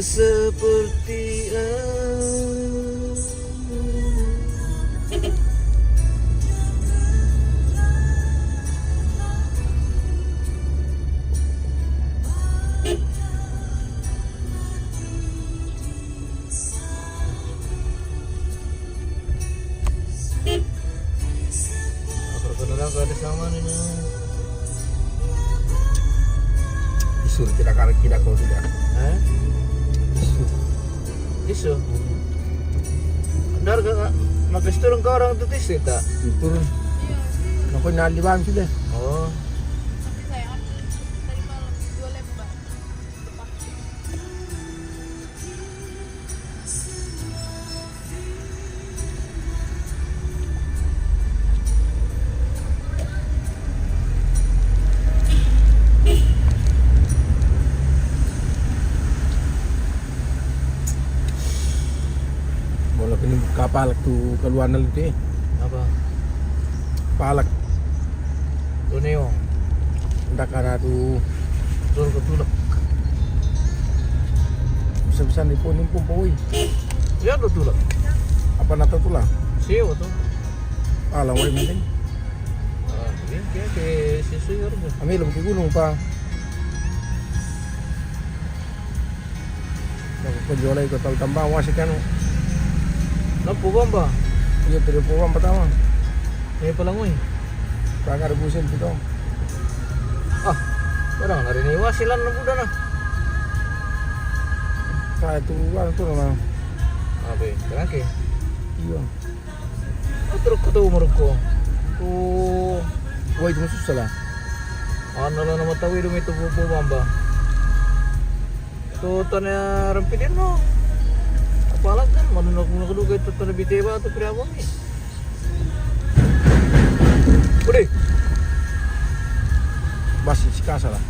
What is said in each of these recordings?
seperti perkenalan ke ada sama nih. Isu tidak kau tidak. Hah? Isu. Dar ka makas turun ka orang tuh tisu tak? Turun. Aku nyali bang sudah. Oh. Tapi saya tadi malam 2 lembar. Bola kini kapal tu keluar nanti. Apa? Palak. Tuneo. Hendak ada tu Turun ke tulak. bisa-bisa nipu poi. Ya do tulak. Apa nata tu lah? Siapa tuh? Alang wali penting. Ah, ini kayak sisu ya rin. Kami lebih ke gunung pa. Aku penjual ikut tahu tambah wasikan. Nampu ba? Iya tidak pulang pertama. Ini palangoy. Prakar busin itu. Ah, orang nariniwa silan na buda na. Saya tu kan tu nama. Abe, kerangke. Iya. Terus ketemu mereka. Tuh, Wah itu susah lah. ano lang naman tawi dumi ito po bamba. Tuh, tanya rampidin no. Apalan kan, manunok mo nakadugay ito tana biteba ito pirabang eh. Udah, Basi sikasa lah.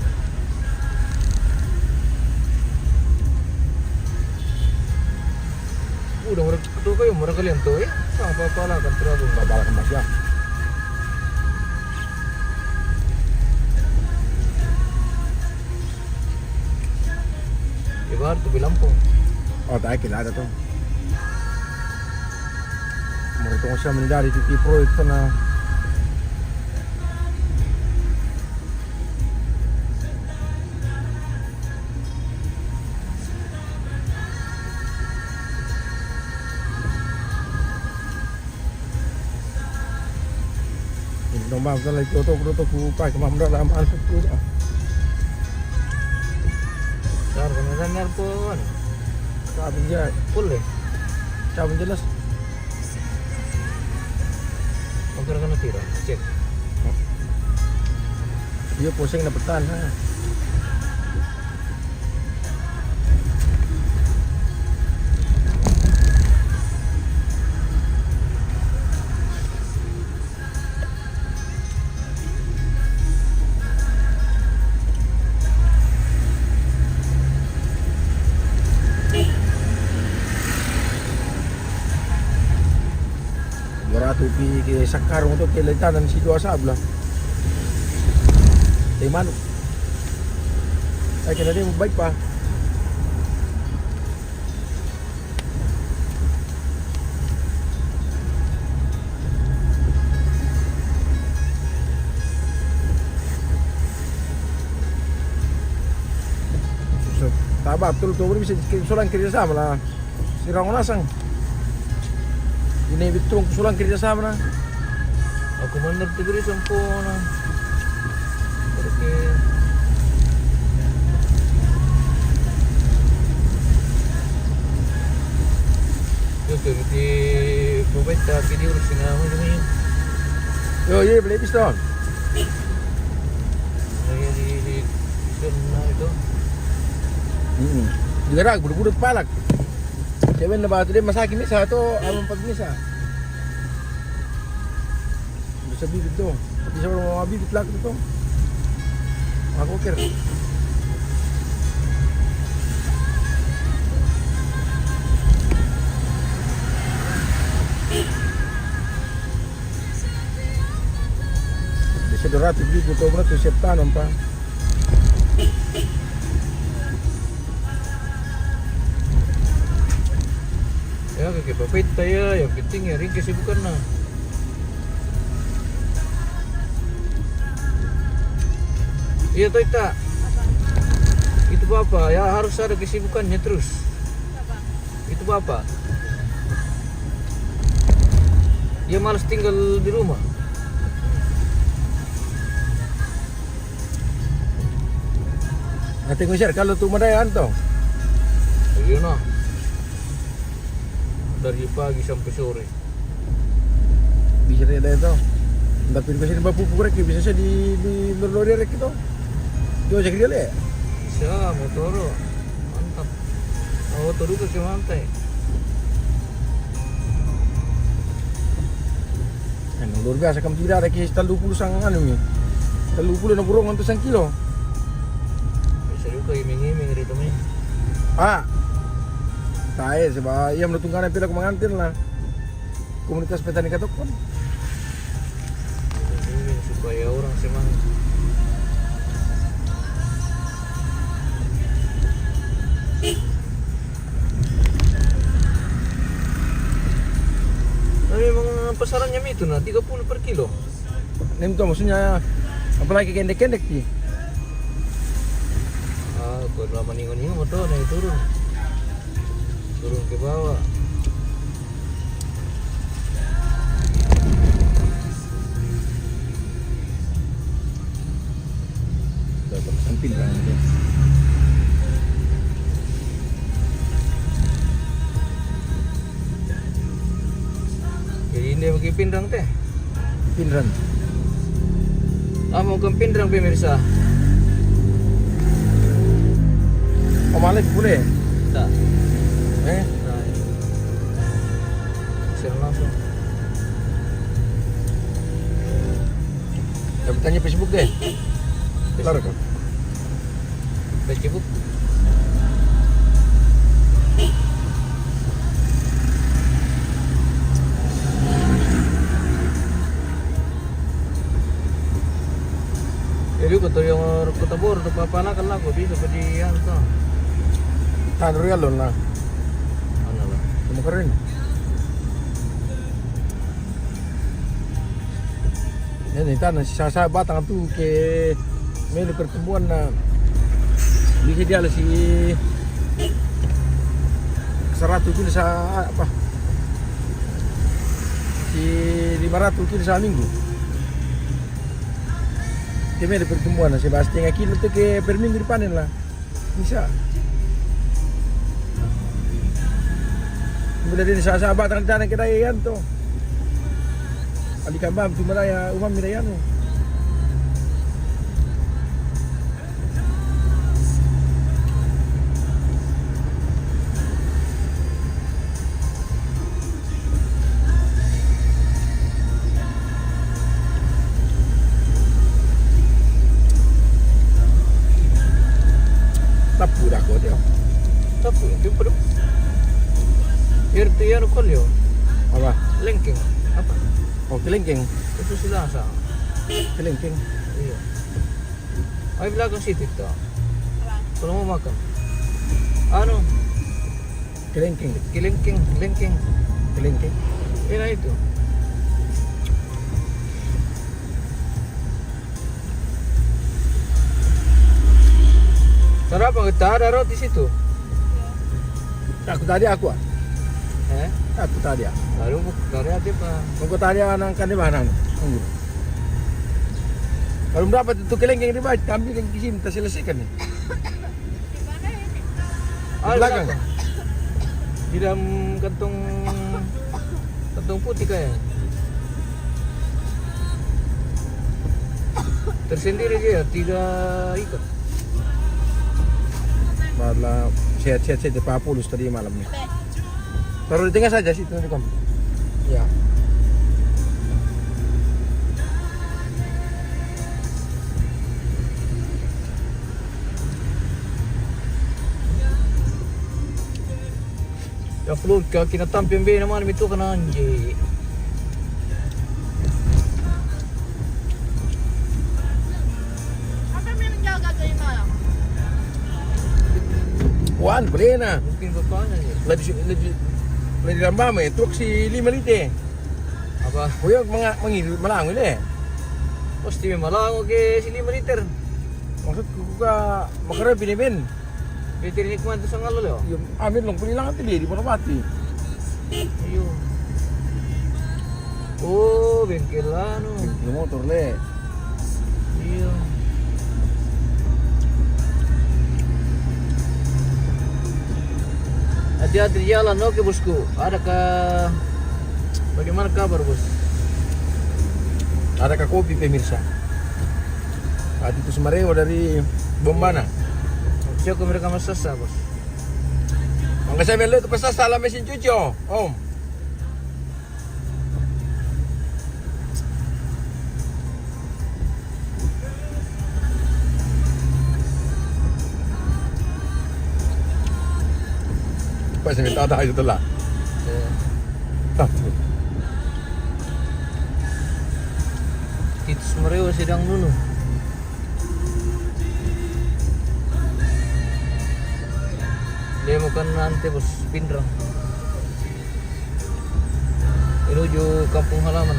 udah mereka tuh kayo mereka kalian tuh ya. Apa apalan kan pirabang. Babalakan mas ya. Iba tuh bilampung. Oh tayo kilala to. Marito ko siya manidari iti proyekto na Nung bang ko lang tutok ko pa kumamra lang ang po. Sar, kami na po ano. Sabi niya, Full eh. sabi jelas. Magkano ka natira? Check. Dia pusing na petan ha. Barato pi sakarong to kilitanan si dua sabla. Di mana? Ay kena dia baik pa. So, taba betul bisa sulang kerjasama lah. Sirang lasang. Ini betul sulang kerjasama lah. Ako man nagtigri sampo na. Porque yo tuh di bobeta kini urus sinama ini. Yo, ye beli piston. Saya di sana itu. Digerak buru-buru palak. Seven na batu dia masakin ni satu alam pag misa. Bisa bibit tu. Bisa orang mau bibit lagi tu. Aku kira. Bisa 200 ribu tu berarti siap tanam pa. Ya kakek papita ya, yang penting ya ring kesibukan nah. Iya toh Ita, Apa? itu bapak ya harus ada kesibukannya terus. Apa? Itu bapak. Dia malas tinggal di rumah. Nanti ko share kalau tu madayan to. Iya nah. Dari pagi sampai sore. Bisa dia to. Tapi ko sini bapu purek bisa saya di berlori rek itu. Dia cek dia le. Bisa motor, mantap. Motor juga ke mantai. Kan luar biasa kamu tidak ada kisah 30 sang anu ni. 30 na burung untuk 1 kilo. Bisa juga iming-iming dito mi. Ah. Tayo sebab ia menutungkan pila ko mangantin lah. Komunitas petani katok pun. Iming supaya orang semangat. Tapi memang pasarannya itu nah 30 per kilo. Nem tu maksudnya apalagi kendek-kendek sih. Ah, kalau lama ningon-ningon motor naik turun. Turun ke bawah. Dapat sampil lah itu. Jadi ini bagi pindrang teh. Pinran. Mau ke pindrang pemirsa. Oh malik boleh. Tak. Eh, Nah, share langsung. dapat tanya Facebook deh. Kelar kan? Facebook. Jadi kata yang kota bor tu papanakan lah, kau bisa pergi yang tu. Tan real lah. Mana lah? Cuma keren. Ini tanah sisa batang tu ke melu pertemuan na bisa dia lah si 100 kilo sa apa si 500 kilo sa minggu ke melu pertemuan na si setengah kilo tu ke per minggu dipanen lah bisa. Kemudian din sa batang tanah kita yan to. Ali kambam tu malaya umam mirayano. Tapu dah kau dia. Tapi itu perlu. RT yang kolyo, Apa? lengking apa? Oh kelengkeng, Itu silasa. kelengkeng. Iya. Ay belakang situ tu. Apa? Kalau mau makan. Ano? Kelengkeng, Kilengking, lengking. kelengkeng. Enak itu. Sarapan kita ada roti situ. Aku tadi aku ah. Eh? Aku tadi ah. Lalu dari ada apa? Aku tadi anak kan di mana? Anggur. Kalau berapa itu kelengkeng di bawah, ambil yang di sini, kita selesaikan nih. Di mana ini? Di belakang. Di dalam kantong putih kayak. Tersendiri dia, 3 ikat. Malah sehat-sehat saja Pak Pulus tadi malamnya. Taruh di tengah saja situ nanti kamu. Ya. Ya floor ka kinatamping ba naman ito ka na anji. Apa yang menjaga kayo malam? Wan, boleh na. Mungkin ba pa na niya? Lagi rambam itu si 5 liter. Apa? Oh ya menghidup malang ini. Pasti malang oke si 5 liter. Maksudku ka makara pinimin. Liter ini kuman sa ngalo lo. Yung amin long punilang at di Poromati. Iyo. Oh, bengkel ano. Yung motor le. Iyo. Hati-hati di jalan, oke bosku. Adakah bagaimana kabar bos? Ada ka kopi pemirsa. Tadi itu Semareo dari Bombana. Siapa mereka masasa bos? Mangga saya beli itu pesan salah mesin cuci om. Pas saya minta tahu itu lah. Titus Mereo sedang nunu. Dia makan nanti bos Pindrang. Menuju kampung halaman.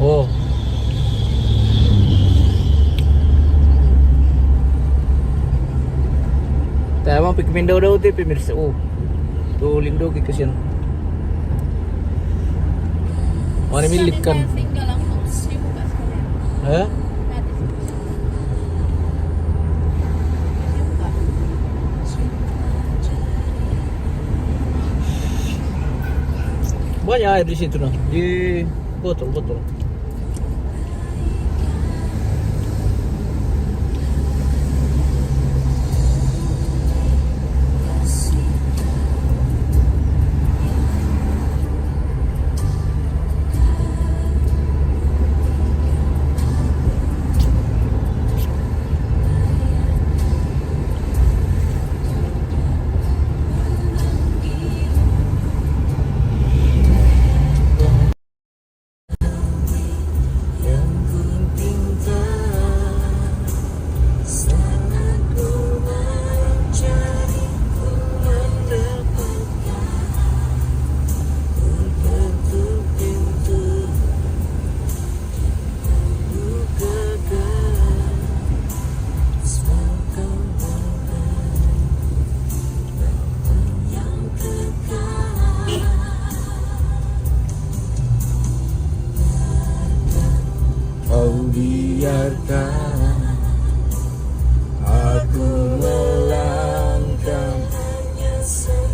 Oh. Tayo mang pikmin daw ti pemirsa. Oh. Tuh lindo kasihan. Mana milik kan? Tinggal langsung dibuka sekalian. Hah? Banyak air di situ nah, di botol. Kau biarkan aku melangkah hanya sendirian.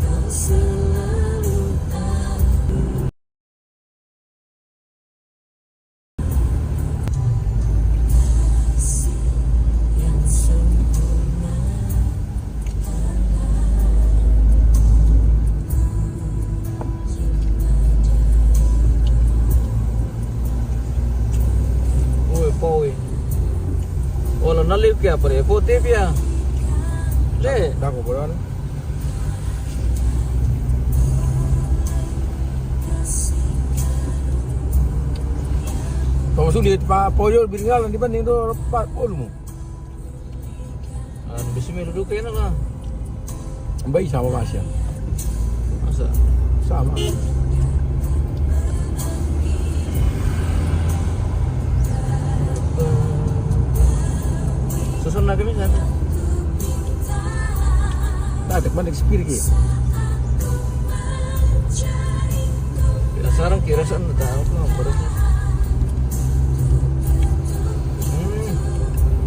Kau selalu tahu. Yang sempurna. Poi. Wala naliw kaya pare po tipya. Le, Dako bolon. Kau sulit pa poyo biringalan dibanding do pak mo. an bismi duduk kayaknya lah. Ambay sama Masya. Masa? Sama. Susun lagi misalnya. Dapat mana expire ki. Sekarang kira saan na tayo ko ang parang.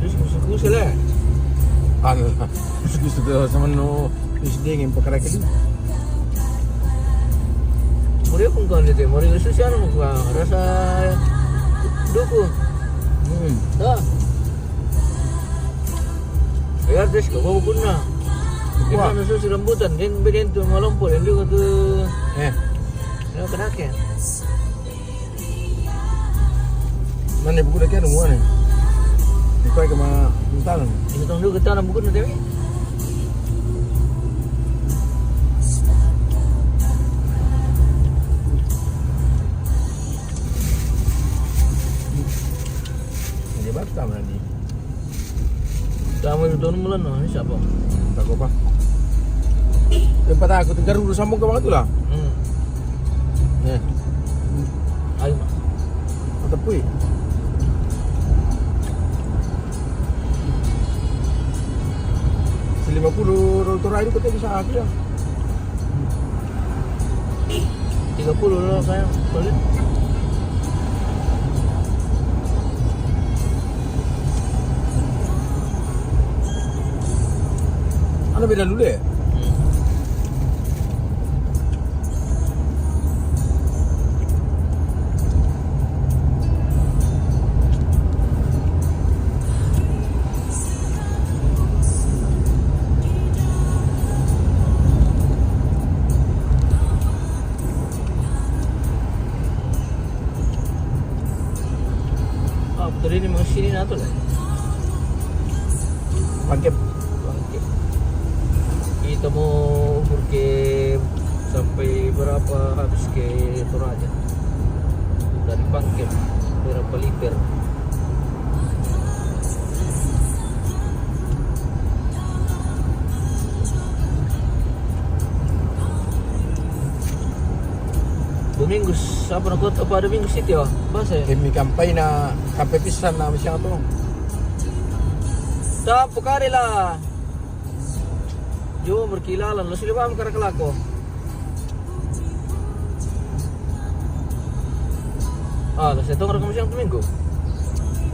Diyos ko sila. Ano? Gusto daw sa mano isdingin pa karaki din. Mori akong kanito, mori gusto siya mo ka rasa duko. Ha. Kaya des ko ko na. Ina na sa rambutan din bilhin to malampol hindi ko to Eh, ano kanake. Mana buku dah kena mana? Bukai ke mana? Mental. Isa tong dulu kita na buku na dewi. Ini batam nanti. Kamu itu doon mulan no, ini siapa? Tak apa. Tempat aku tinggal dulu sambung ke mana tu lah. Ayo. Mantap pui. $50 rotor itu kita bisa aku ya. 30 lah saya balik. Ana beda dulu ya? Dari ini mga sini na to lah. Pakai Bangke. Kita mau ukur ke sampai berapa habis ke Toraja. Dari Bangke berapa liter? Domingos, apa nak kota pada Domingos City oh? Bahasa ya? kami kampai na kampai pisan na siya to. Tak, pukari lah. Jo berkilalan, lo sudah paham karena kelako. Ah, lo saya tahu rekam siang Domingo.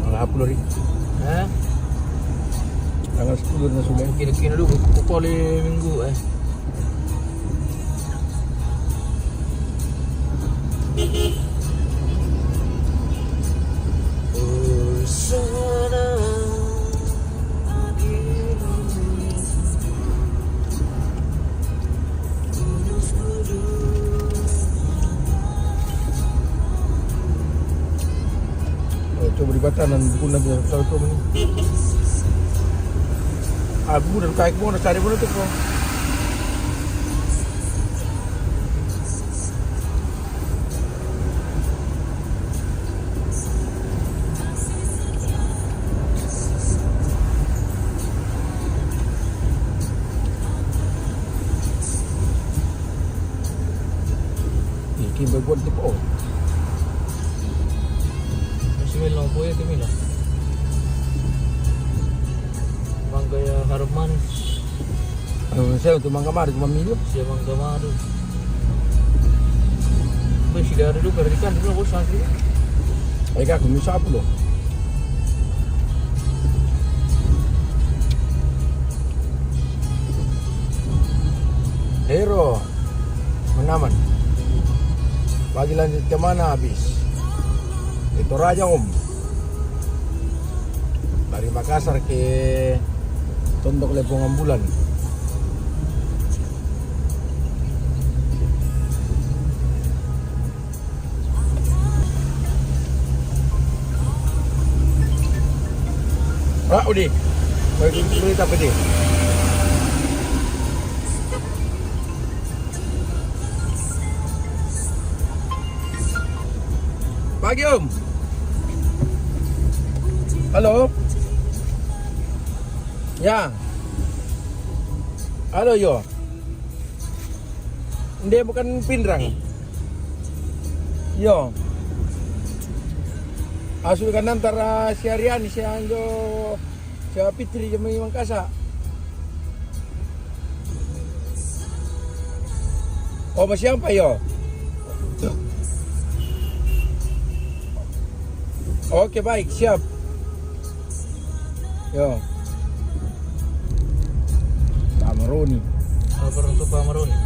Ang 10 rin. Eh, Tanggal 10 na sudah. kina dulu pukuli minggu sana Coba di Batanan buku na biar tahu tu ni. Aku dah kayak mau cari mana tu kau. Ini berbuat tipu. Masih mil po itu mila. Manggaya harap manis, Ano saya untuk mangkamar cuma milio. siya manggamado. Pues sila rin dulu perdikan dulu ako sa akin. Ay ka kumisa po lo. Hero menaman. Pagi lanjut ke mana habis? Itu Raja Om. Dari Makassar ke Tondok Lepong Ambulan. Udi. Bagi berita apa dia? Pagi Om. Halo. Ya. Halo yo. Dia bukan Pindrang. Yo. Asul kan antara si Ariani si Anjo si Fitri sama Imang Kasa. Oh masih apa yo? Oke baik siap. Yo. Tamaroni. Apa orang tua Maroni?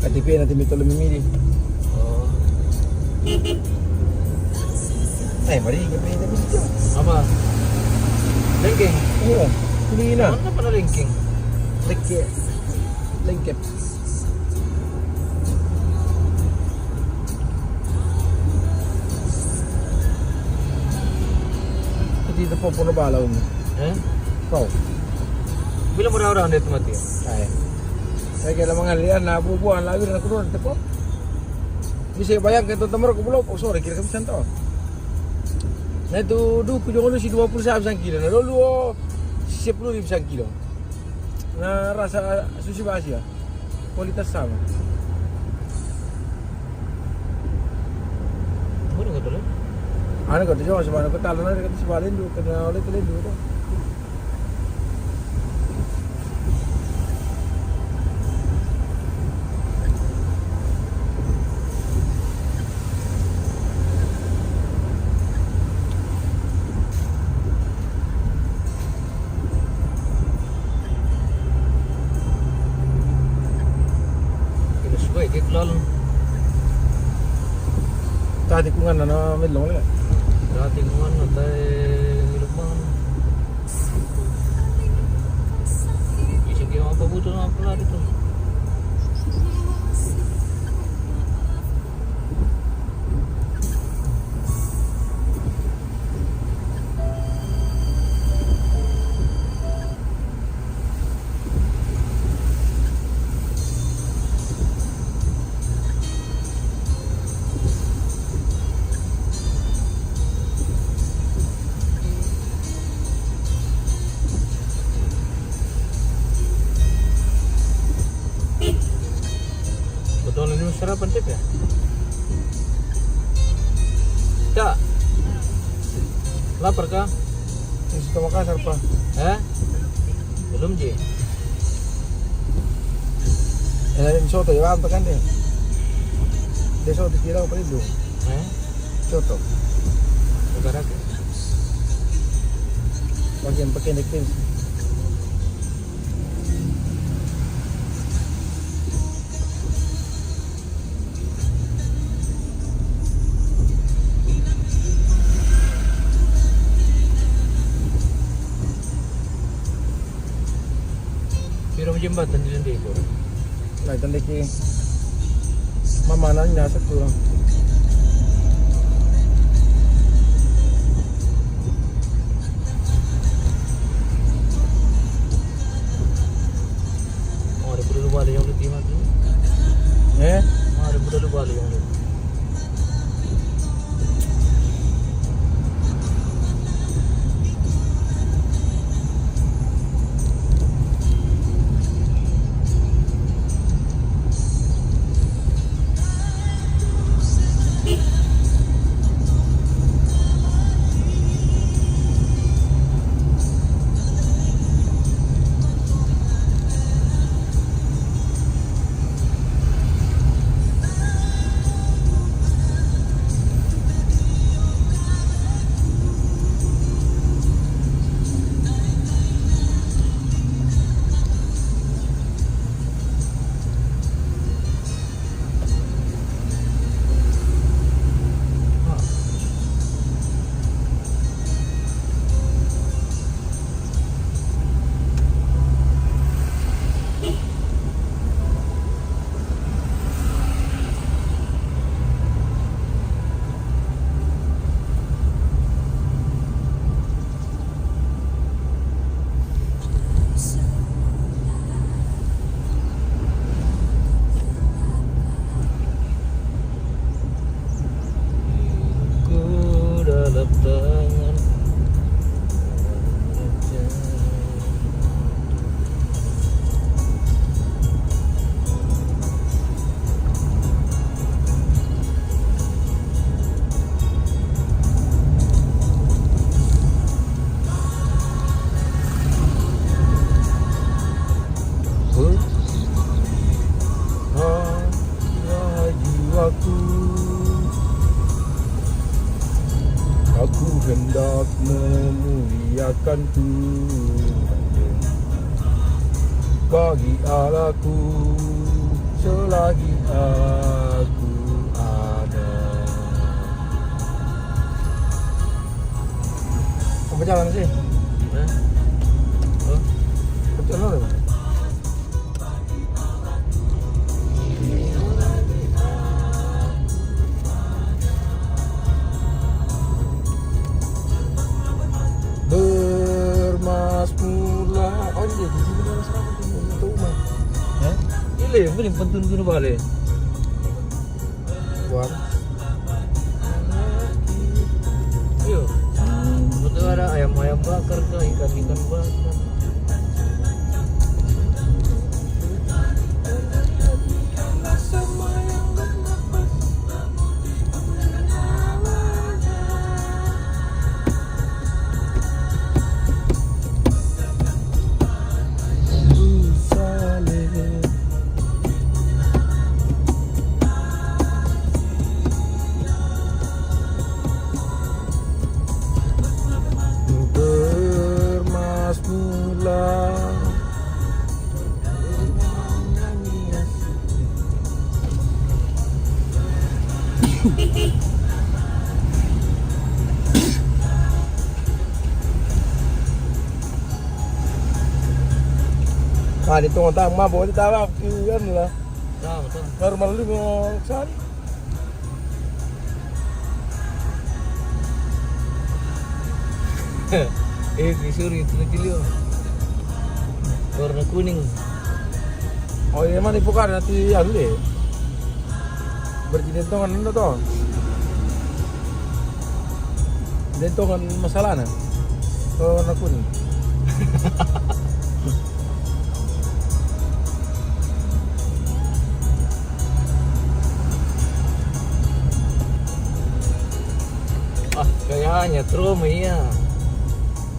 KTP nanti minta lebih milih. Oh, Mari kita minta milih. apa? Lengking. Iya. Ini na. Mana pernah lengking? Lengket. Lengket. dito po puno balaw mo. Eh? Kau. Bilang orang-orang dia mati. Ay. Saya kira mangalian na bubuan lagi na kurun tepo. Bisa bayang ke temer ko bulog. Oh sorry kira kami santo. Nah itu duku jangan lu si 20 sang kilo. Nah lu 10.000 sang kilo. Nah rasa sushi basi ya. Kualitas sama. Mana kata lu? Ano kata jauh sama ano kata na kata si Balen dulu kena oleh kalian dulu. Kita suai ke kelal. Tadi kungan na medlong lagi. Dating mana tay lumang. Bisa kira apa butuh apa lah itu. Betul ini sarapan tip ya? Cak, lapar kah? Gusto Makassar pa. Eh? Belum Ji? Yung soto, yung ampa kan din. De soto kira ko dito. Eh? Soto. Negara ke? Bagian pakinik din. Pirang jembatan di Lendeko. Nah, tanda ki mamanan niya sa turang. Ada perlu balik yang lebih mati. Ada perlu balik yang lebih. Dalam tangan jiwaku, aku hendak memuliakan Tuhan bagi Allahku selagi aku ada. Apa jalan sih? Eh? Oh, Betul loh. dia di sini kalau serapun tuh atau umah. Eh? Ile, mungkin pentun kuno balik. Buat. Yo, betul ada ayam-ayam bakar tuh, ikan-ikan bakar. Ah, dito ang tama, buwan di tama, yan lah. Nah, betul. Normal din mo saan? Disuruh itu kecil warna kuning. Oh, iya man ipukar nanti ano deh. Berjentongan ano to? Dentongan masalah na. So, warna kuning. Ah, kayaknya trauma iya.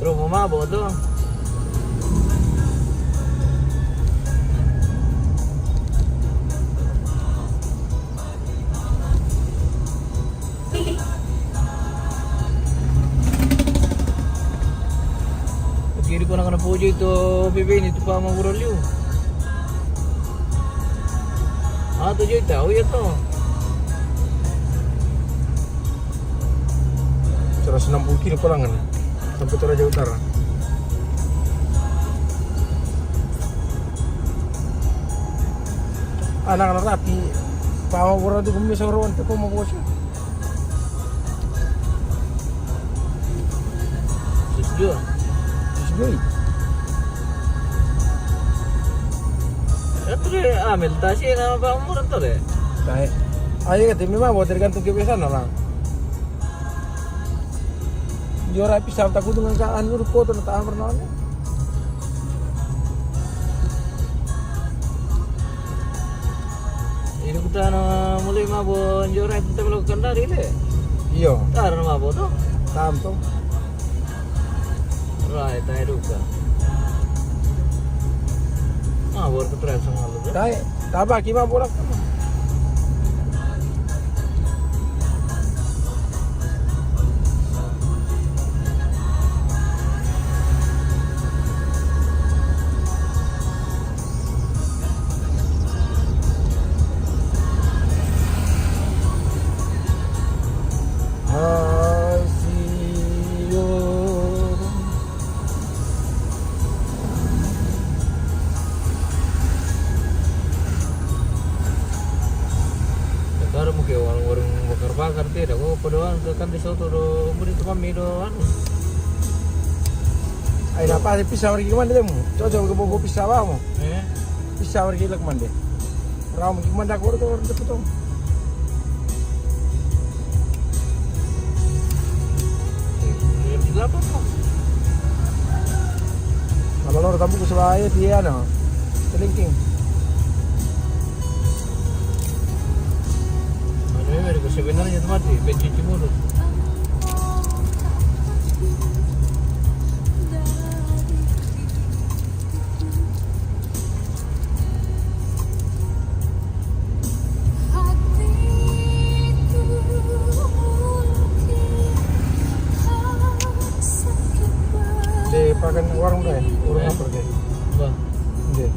Trauma mabok tuh. Kiri ko na kana pujo itu bebe itu pa mangurol yu. Ah, tuh jadi tahu ya tuh. 160 kilo pulangan sampai Toraja Utara. Anak-anak rapi, bawa orang itu kami seorang itu kau mau bosnya. Setuju. Setuju. Ya tuh deh, ambil tasnya nama Pak Umur tuh deh. Baik. Ayo kita memang buat tergantung kebiasaan orang. Juara pisau takut dengan kaan urut foto nata amar naon. Ini kita mulai mabon juara kita melakukan dari deh. Iya, Karena mabon tuh. tam tuh. Right, tayo duka. Mabon ke tres sama lu. Dai, tabak kima bolak. Sekarang mungkin warung bakar-bakar tidak kok pedoan kan di soto do beri tu kami do anu. Ay napa si pisau lagi kemana deh mu? Cocok ke bobo pisau mo. Pisau lagi lek mande. Ram gimana kau tuh orang cepet tuh. Juga apa kok? Kalau lor tamu ke sebaya dia no. Kelingking. Mereka sebenarnya itu mati, pencuci mulut. Pakan warung deh, warung apa deh? Bah, Deh.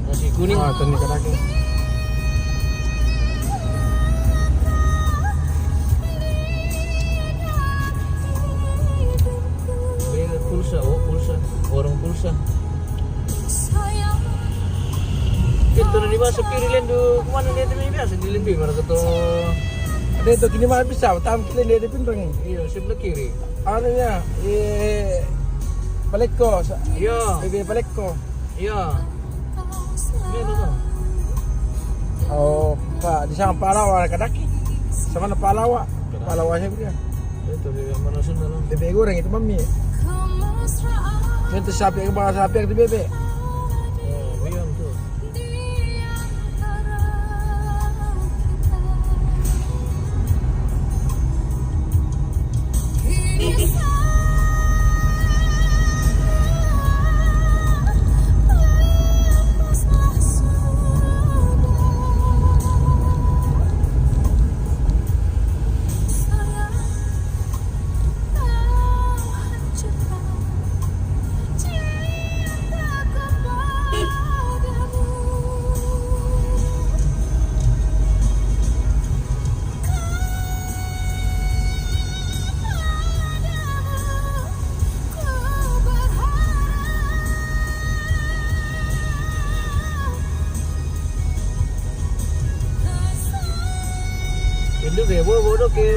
nasi kuning. Ah, tani kadaki. Pulsa, oh pulsa, warung pulsa. Kita di masa pirilen do kemana dia demi biasa di lebih mana keto. Ada itu kini mah bisa, tam kile dia pintu nih. Iya sebelah kiri. Anunya, Paleko. Iya. Bebe Paleko. Iya. Ini tuh. Oh, Pak, di sana Palawa Kadaki. Sama na Palawa. Palawa siya dia. Itu dia mana Sunda lang. Bebe goreng itu mami. Itu sapi yang bakal sapi yang di bebe. Oh, biyang tuh. Itu bebo bodoh ke.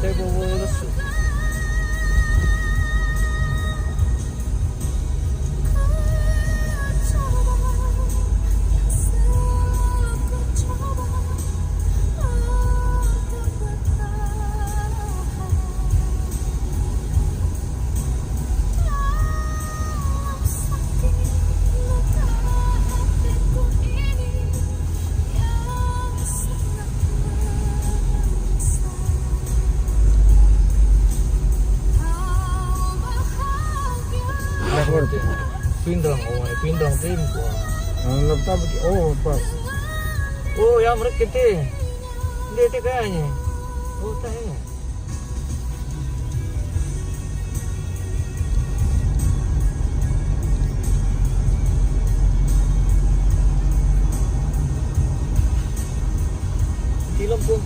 Kita bobo lesu. Pindrang, pindrang tim ko. Ang laptop, oh, Pak. Oh, yang mereka teh. Hindi kayaknya. Oh, tayo. Film po.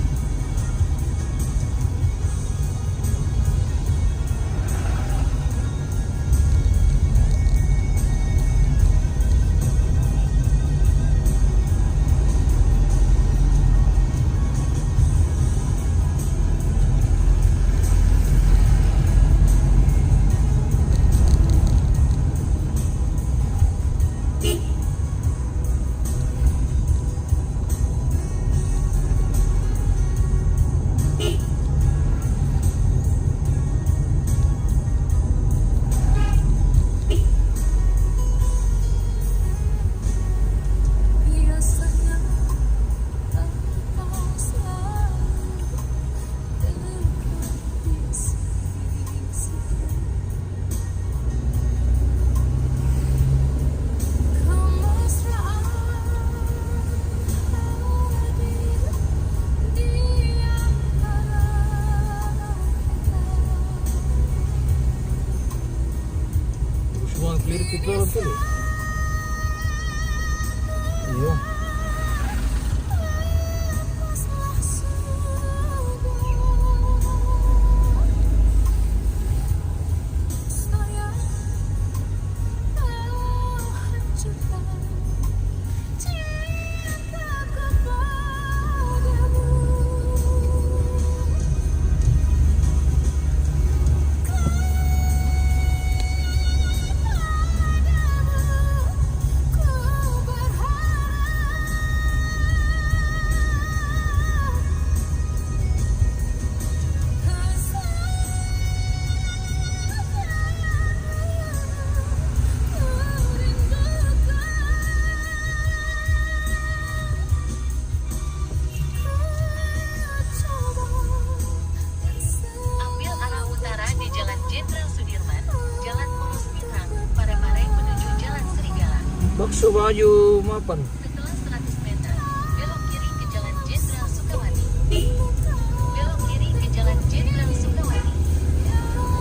Lirik itu orang tuh. Iya. Bakso baju mapan. Setelah 100 meter, belok kiri ke Jalan Jenderal Sukawati. Belok kiri ke Jalan Jenderal Sukawati.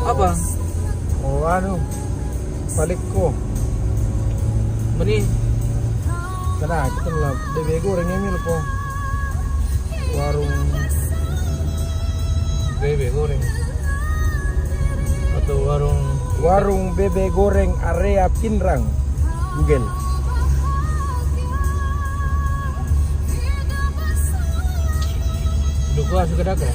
Apa? Oh, anu. Paleko. Mani Kada, kita lah bebe goreng emil po. Warung bebe goreng. Atau warung bebe goreng area Pindrang. Google. Duka suka daka.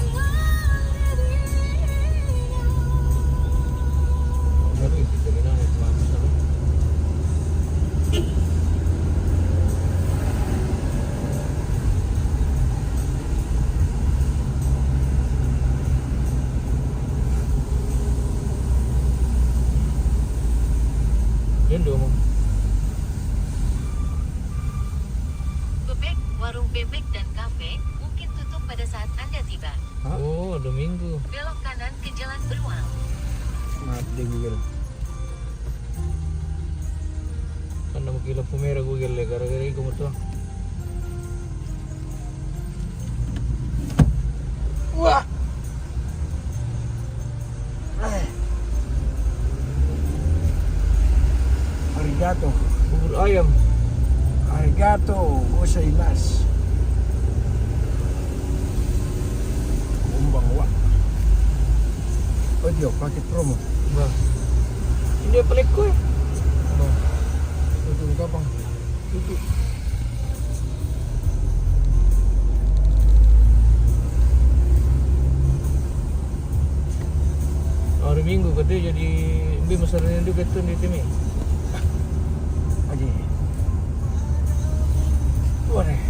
Wendo mo. Bebek, warung bebek dan kafe mungkin tutup pada saat Anda tiba. Hah? Oh, Domingo. Belok kanan ke Jalan Beruang. Maaf di Google. Kan mo kila pumera Google le gara-gara iko mo to. Wah. Arigato. Bubur ayam. Arigato gozaimasu. Kumbang wa. Oh dia paket promo. Ba. Hindi pelik ko eh. Ano? Ito ka bang? Ito. Hari Minggu katanya jadi lebih masalahnya juga tuh di tim ini. Lagi. Boleh.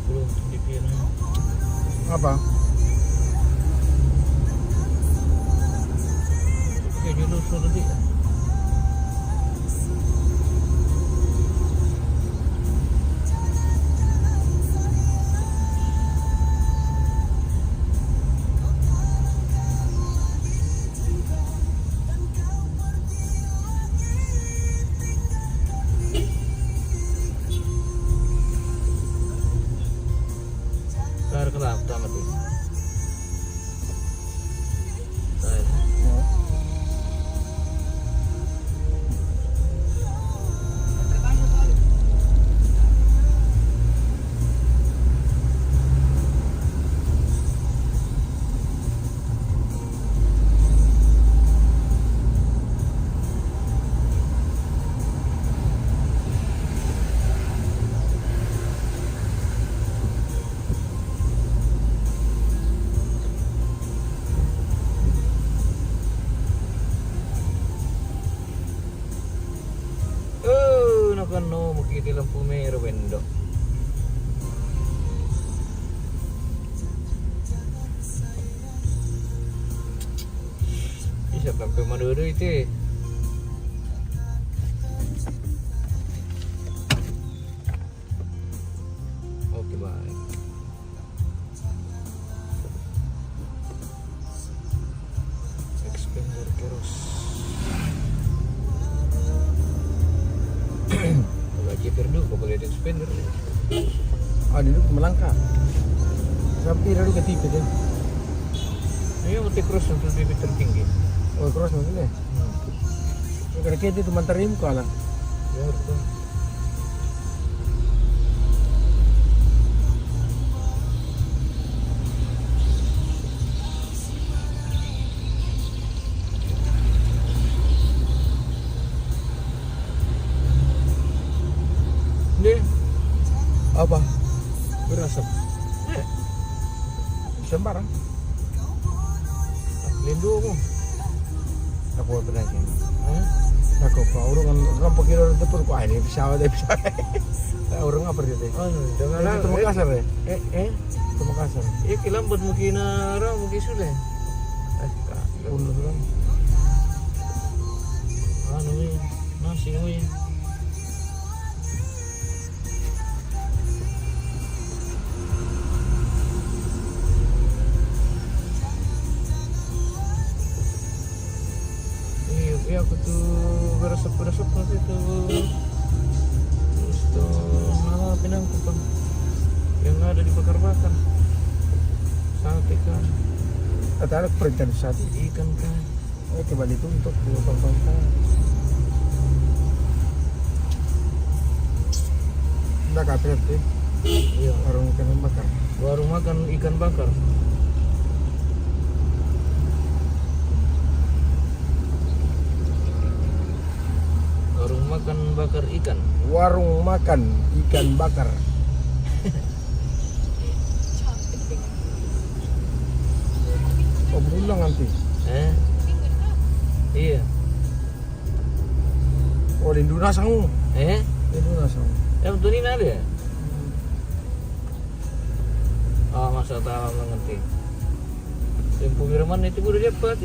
Belum di Piano. Apa? Oke, dulu suruh dia. Tar kelap tamat ini. Tar. Oh, nakano makikita lampu merah window. Bisa sampai Madura itu. Oke, baik. Expander keros. Gaji perdu kau boleh expander. Ah, dulu Melangkah. Sampai lalu ke tipe kan. Ini mau cross untuk bibit tertinggi. Oh, cross maksudnya. Kalau kita itu mantarim kala. Ya betul. Ini Apa? berasap. Sembarang. Lindo mo. Ako pernah sih. Hah? Ako pa orang pakai orang tepur ko ini pesawat deh pesawat. Orang apa dia teh? Ano, jangan Itu Makassar ya? Itu Makassar. Kilambot mo kinara mo kisule. Ay, Ulo lang. ano mo yun? Nasi mo yun. Iya, aku tuh berasap nanti tuh. Terus tuh nama pinangku bang. Yang ada di bakar-bakar. Sate kan, At perintah saat ikan kan. kembali untuk tonton. Nggak kapret deh. Iya. Warung ikan bakar. Warung makan ikan bakar. bakar ikan. Warung makan ikan bakar. Oh, berulang nanti. Iya. Oh, di Indonesia kamu. Di Indonesia. Betul ini ada ya? Oh, masa tahu mengerti. Tempo Firman itu udah dapat.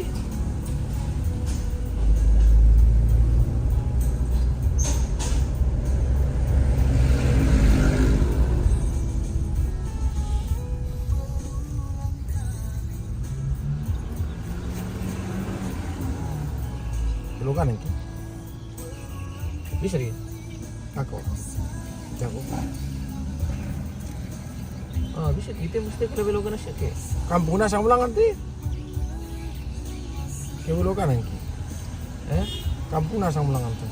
Belokan itu. Bisa dia? Aku. Jago. Oh, bisa kita mesti ke belokan aja ke. Kampung nasa ulang nanti. Ke belokan nanti. Kampung nasa ulang nanti.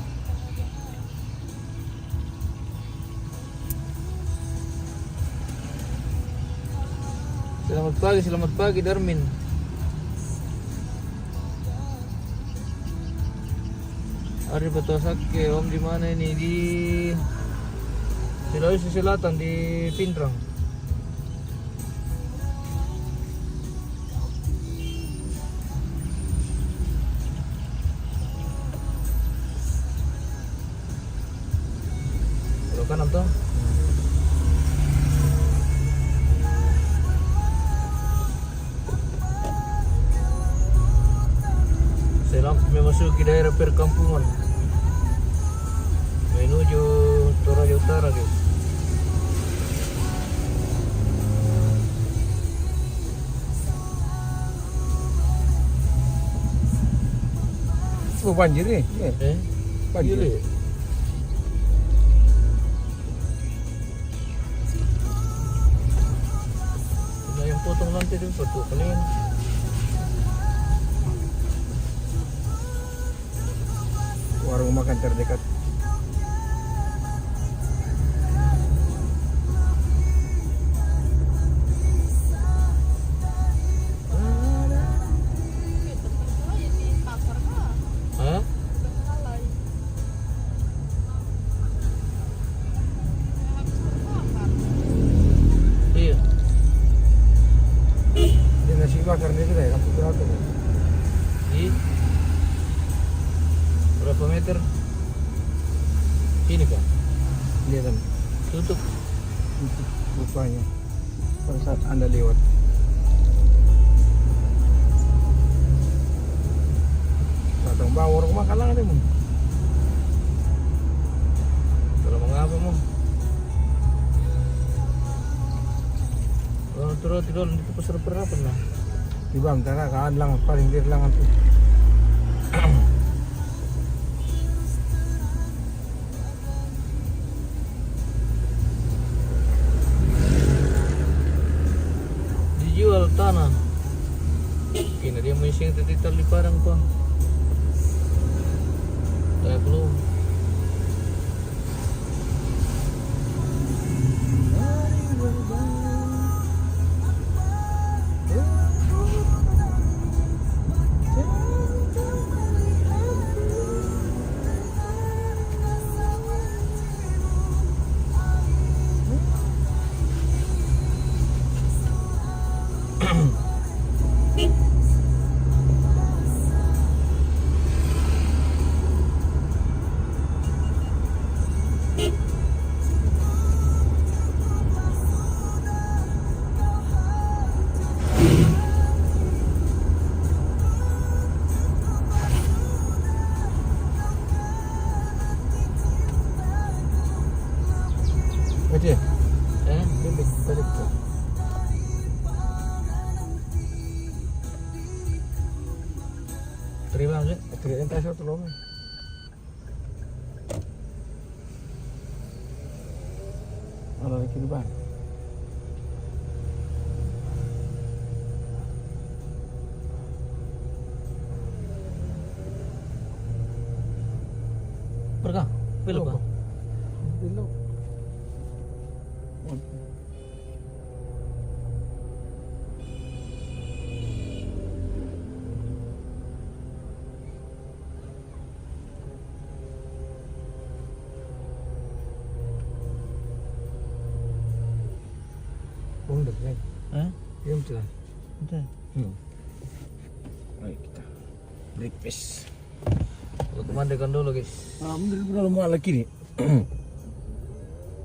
Selamat pagi Darmin. Ari Batosak Om di mana ini di Sulawesi Selatan di Pindrang. Belok kanan toh. Memasuki daerah perkampungan menuju Toraja Utara guys. Oh, banjir nih. Banjir. Gila. Nah, yang potong nanti itu foto kalian. Warung makan terdekat. Hah? Iya. Di nasi bakar ini sudah ya, kampung berapa? Di berapa meter? Ini kah? Lihat kan, Tutup. rupanya pada saat Anda lewat. Datang bawa warung makan lah ada, Kalau mengapa mau? Kalau turun tidur di pasar berapa nah? Di bawah tanah kan lang paling dir lang tuh. Dijual tanah. Kina dia mau iseng titar di Padang pa. Saya belum. Oke, Bebek balik tuh. Terima kasih. teriakin tasnya tolong. Ada lagi di bawah. Perkah, belok kah? Belok. Nek. Hah? Diam celah. Udah. Baik kita breakfast. Lu kemandikan dulu guys. Mundur dulu mau lagi nih.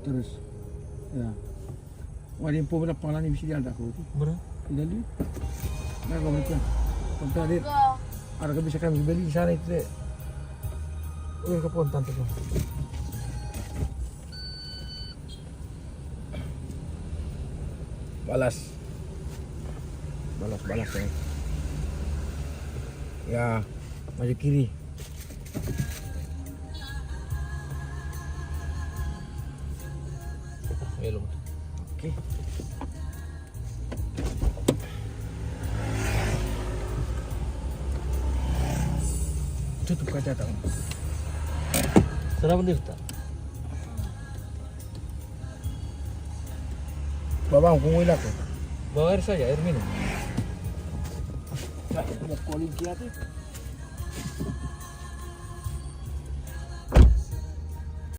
Terus. Ya. Wah dia pun berapa lani mesti dia ada aku tu. Berapa? Jadi. Nah kau berapa? Kontak dia. Ada kebiasaan beli di sana itu. Udah ke Pontan tu. Balas ya maju kiri. Belum. Oke. Tutup kaca tak? Sudah benar tak? Babang kumuy lah ko. Bawa air saja, air minum. Nah, mau calling kia tu.